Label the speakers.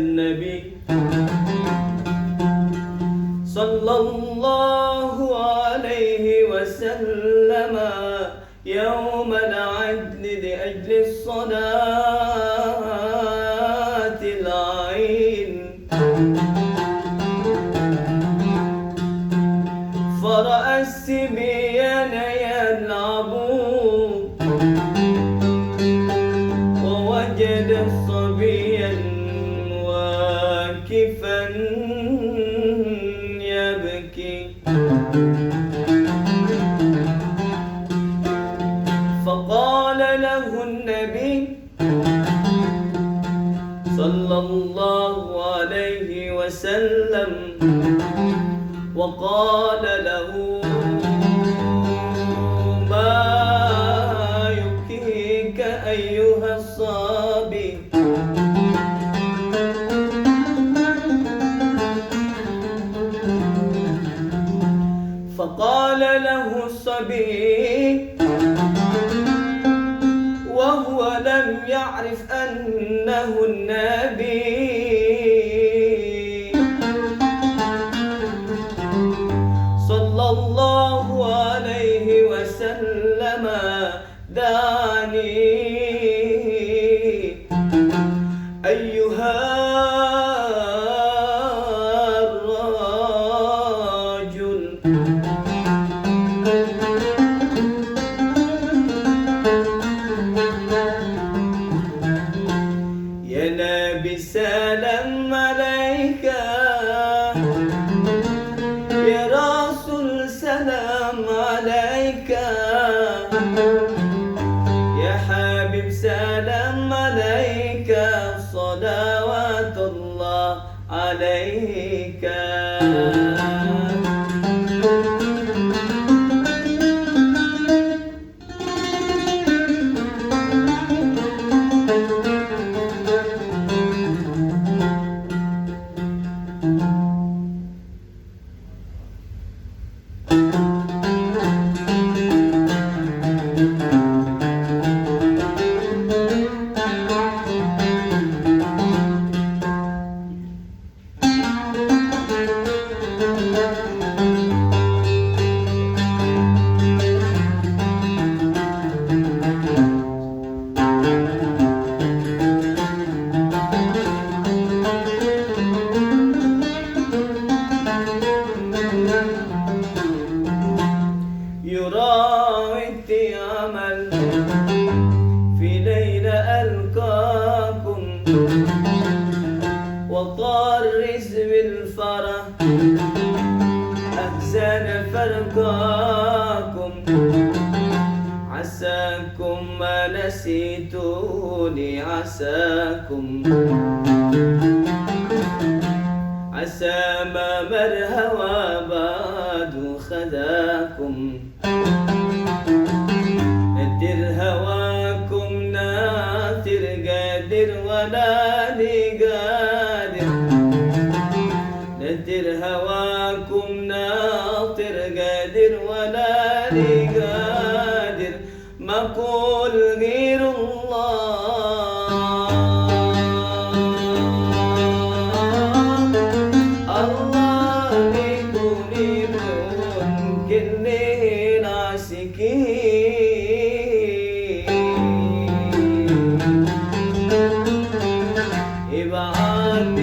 Speaker 1: النبي صلى الله عليه وسلم يوم العدل لأجل الصلاة العين، فرأى الصبيان يلعبون ووجد صبيا واقفا يبكي، فقال له النبي صلى الله عليه وسلم، وقال له ما يبكيك أيها الصبي؟ فقال له الصبي وهو لم يعرف أنه النبي، صلى الله عليه وسلم، دعني أيها الرجل يا نبي سلام عليك، يا رسول سلام عليك، يا حبيب سلام عليك، صلوات الله عليك. يراودي عمل في ليلة ألقاكم، وطارز بالفرح أحزان فرقاكم، عساكم ما نسيتوني، عساكم عسى ما مرهوى بعد خذاكم، ندر هواكم ناطر قادر ولا لي قادر، ندر هواكم ناطر قادر ولا لي قادر، ما قول غير الله، الله بيكون يكون كل العاشقين، ابعت